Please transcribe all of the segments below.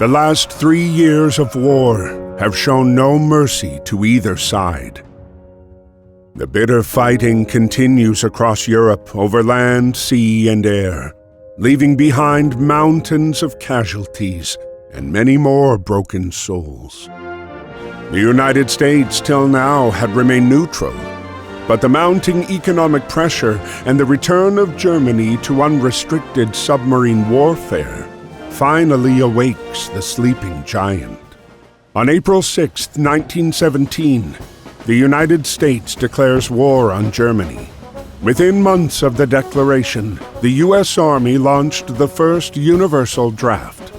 The last 3 years of war have shown no mercy to either side. The bitter fighting continues across Europe over land, sea, and air, leaving behind mountains of casualties and many more broken souls. The United States till now had remained neutral, but the mounting economic pressure and the return of Germany to unrestricted submarine warfare finally awakes the sleeping giant. On April 6, 1917, the United States declares war on Germany. Within months of the declaration, the U.S. Army launched the first universal draft.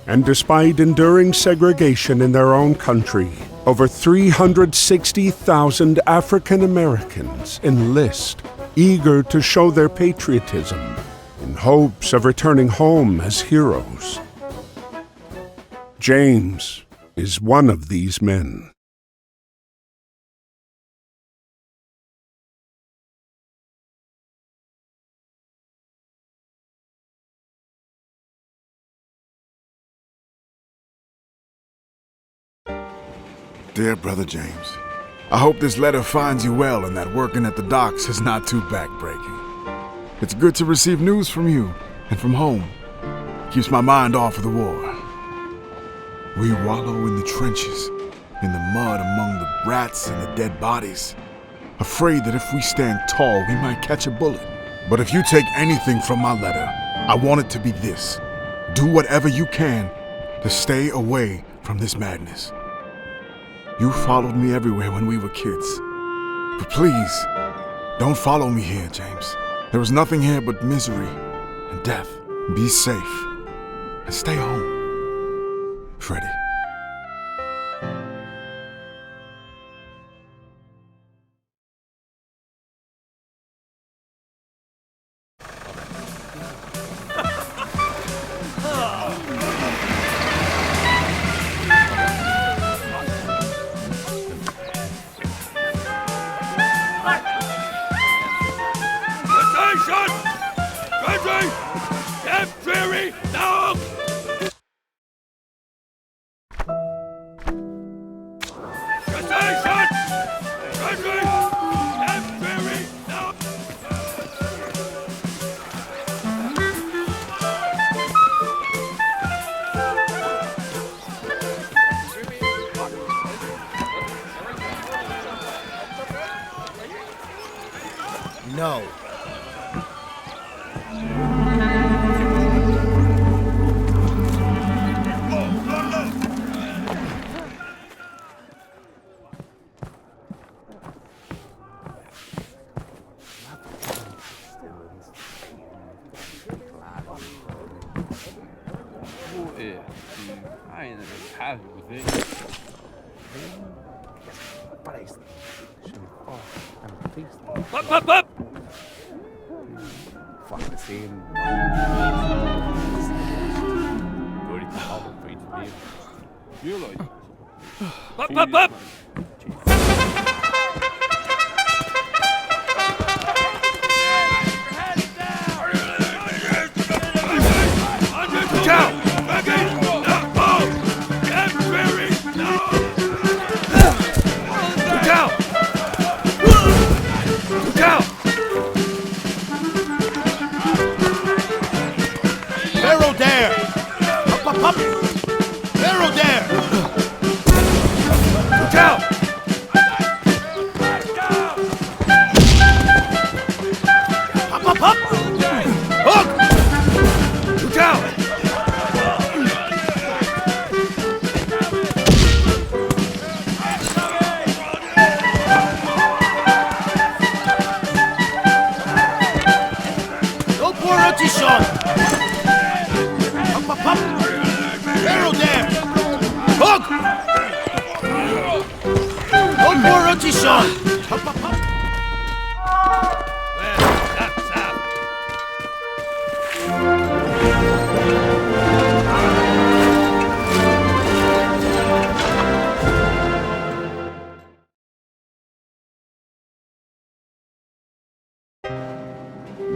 And despite enduring segregation in their own country, over 360,000 African Americans enlist, eager to show their patriotism, in hopes of returning home as heroes. James is one of these men. Dear Brother James, I hope this letter finds you well and that working at the docks is not too backbreaking. It's good to receive news from you and from home. Keeps my mind off of the war. We wallow in the trenches, in the mud among the rats and the dead bodies, afraid that if we stand tall, we might catch a bullet. But if you take anything from my letter, I want it to be this. Do whatever you can to stay away from this madness. You followed me everywhere when we were kids. But please, don't follow me here, James. There is nothing here but misery and death. Be safe and stay home. Freddie. No. I ain't happy with it. Up! Fucking same. You're like... Up!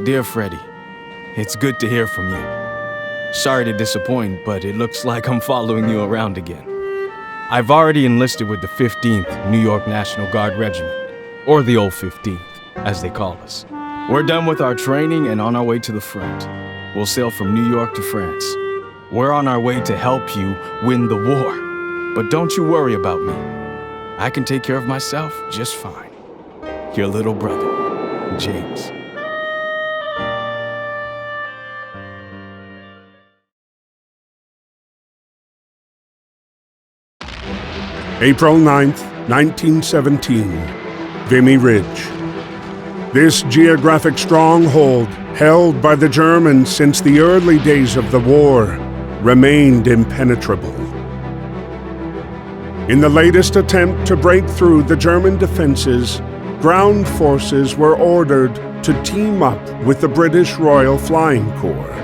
Dear Freddie, it's good to hear from you. Sorry to disappoint, but it looks like I'm following you around again. I've already enlisted with the 15th New York National Guard Regiment, or the old 15th, as they call us. We're done with our training and on our way to the front. We'll sail from New York to France. We're on our way to help you win the war. But don't you worry about me. I can take care of myself just fine. Your little brother, James. April 9th, 1917, Vimy Ridge. This geographic stronghold, held by the Germans since the early days of the war, remained impenetrable. In the latest attempt to break through the German defenses, ground forces were ordered to team up with the British Royal Flying Corps.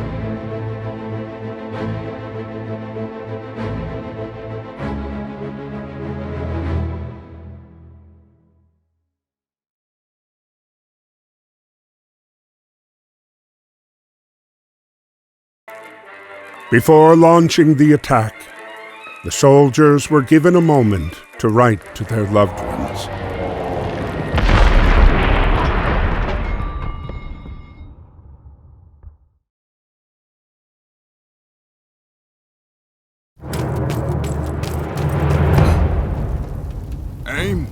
Before launching the attack, the soldiers were given a moment to write to their loved ones. Aim.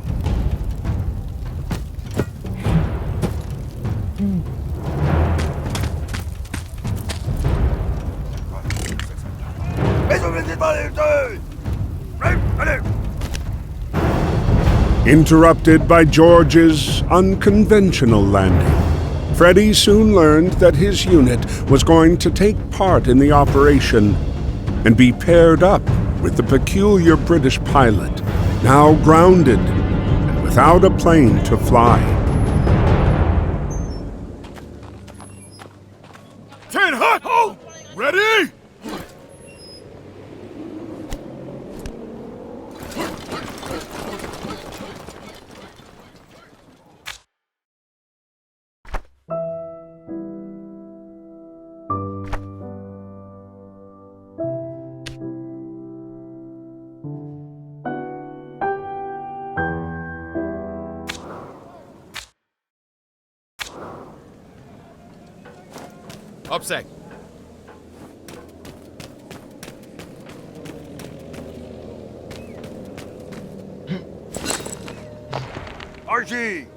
Interrupted by George's unconventional landing, Freddie soon learned that his unit was going to take part in the operation and be paired up with the peculiar British pilot, now grounded and without a plane to fly. 10 hot! Oh! Ready? Upsec. Archie!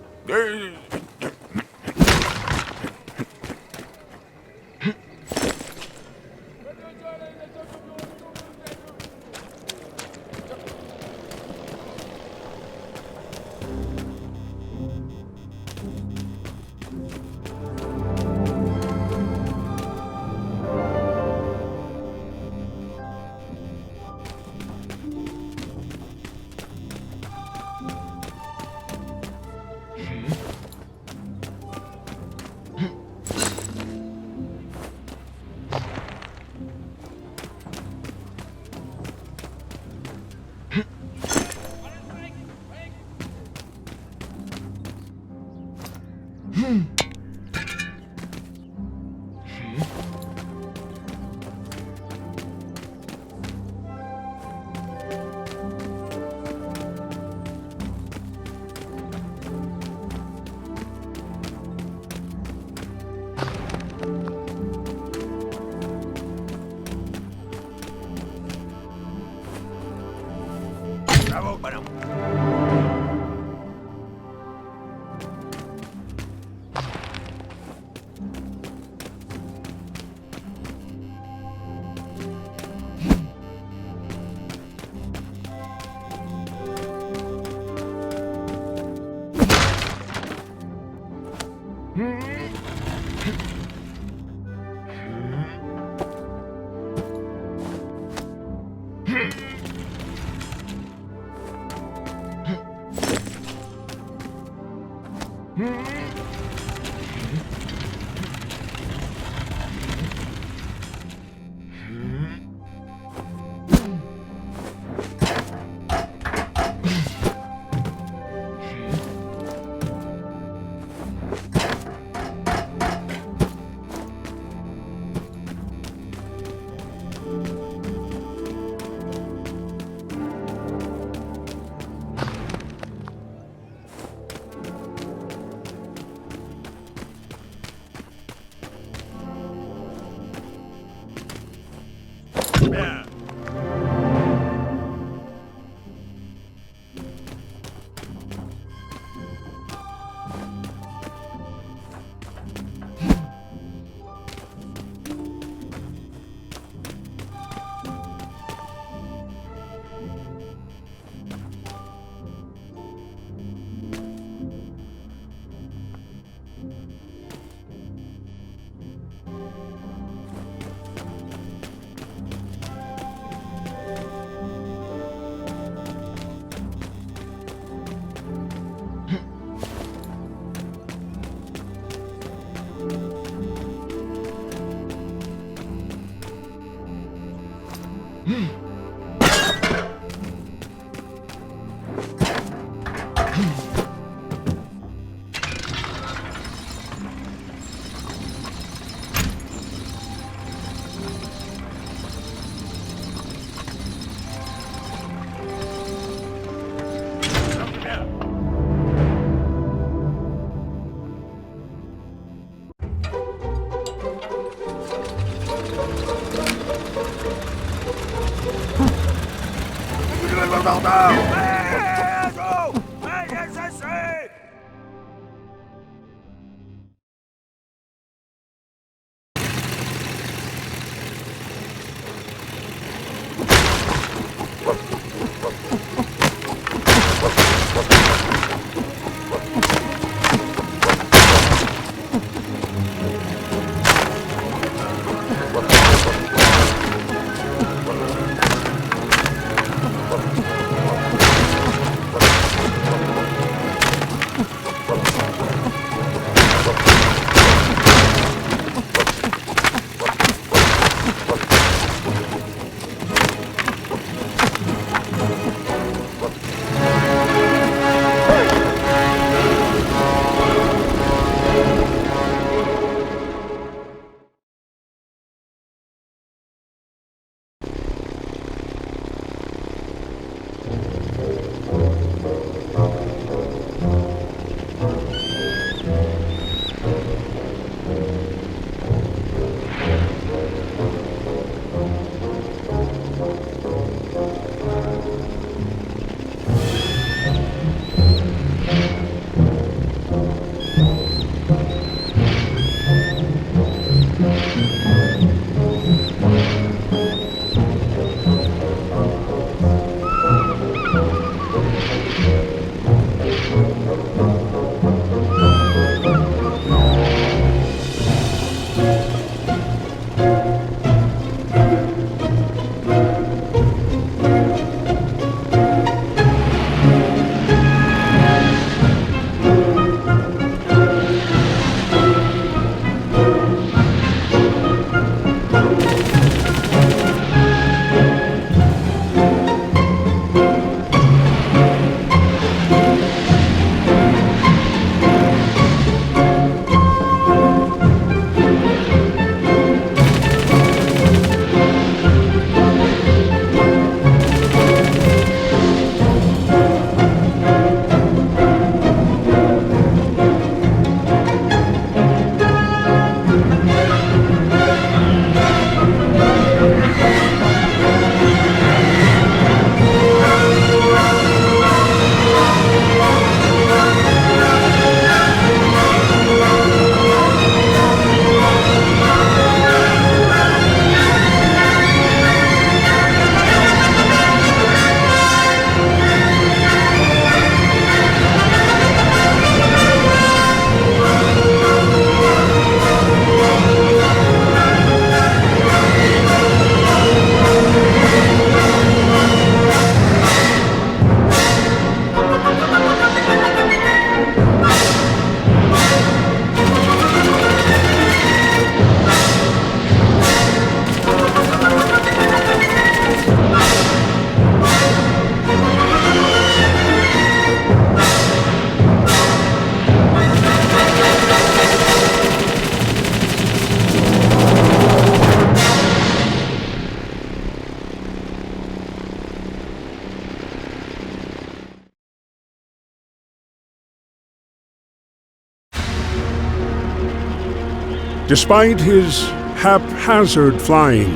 Despite his haphazard flying,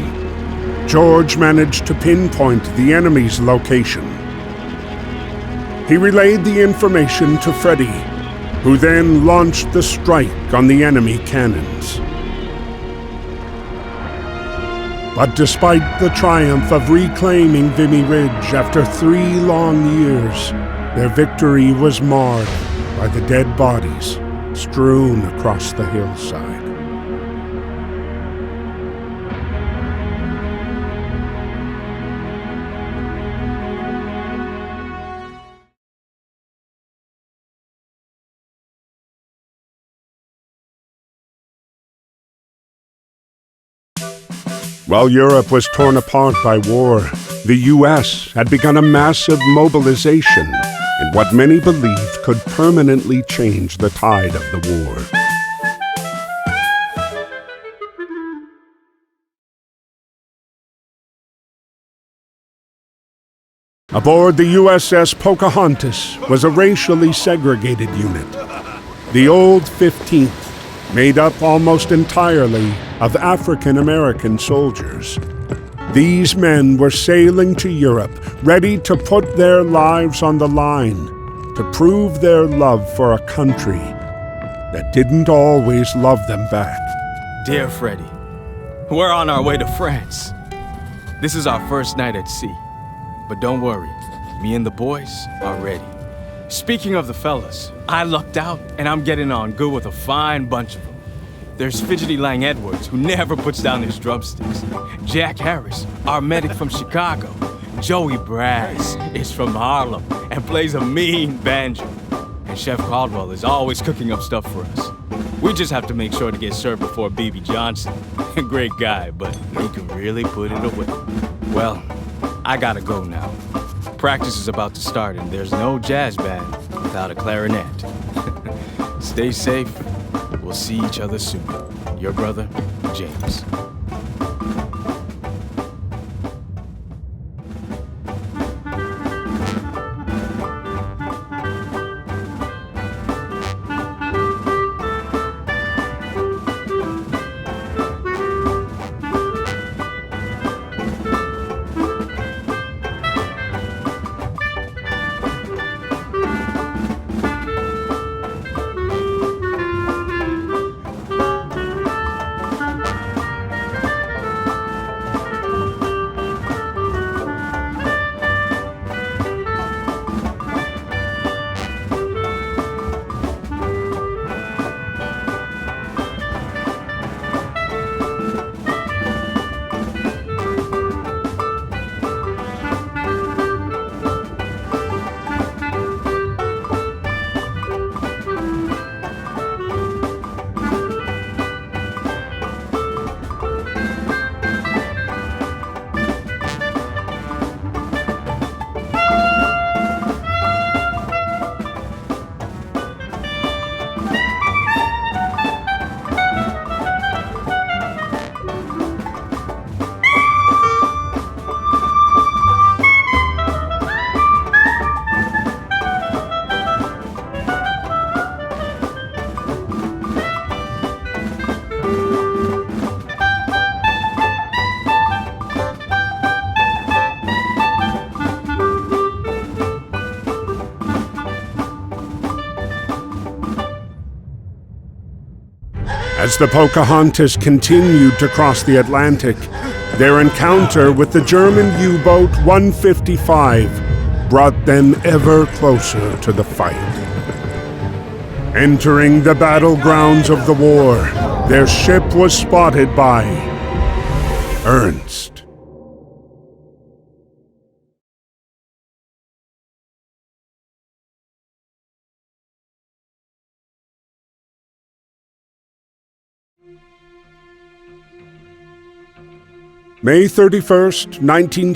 George managed to pinpoint the enemy's location. He relayed the information to Freddy, who then launched the strike on the enemy cannons. But despite the triumph of reclaiming Vimy Ridge after 3 long years, their victory was marred by the dead bodies strewn across the hillside. While Europe was torn apart by war, the U.S. had begun a massive mobilization in what many believed could permanently change the tide of the war. Aboard the USS Pocahontas was a racially segregated unit. The Old 15th, made up almost entirely of African American soldiers. These men were sailing to Europe, ready to put their lives on the line, to prove their love for a country that didn't always love them back. Dear Freddy, we're on our way to France. This is our first night at sea. But don't worry, me and the boys are ready. Speaking of the fellas, I lucked out and I'm getting on good with a fine bunch of them. There's Fidgety Lang Edwards, who never puts down his drumsticks. Jack Harris, our medic from Chicago. Joey Brass is from Harlem and plays a mean banjo. And Chef Caldwell is always cooking up stuff for us. We just have to make sure to get served before B.B. Johnson. Great guy, but he can really put it away. Well, I gotta go now. Practice is about to start and there's no jazz band without a clarinet. Stay safe. We'll see each other soon. Your brother, James. As the Pocahontas continued to cross the Atlantic, their encounter with the German U-boat 155 brought them ever closer to the fight. Entering the battlegrounds of the war, their ship was spotted by Ernst. May 31st, 19...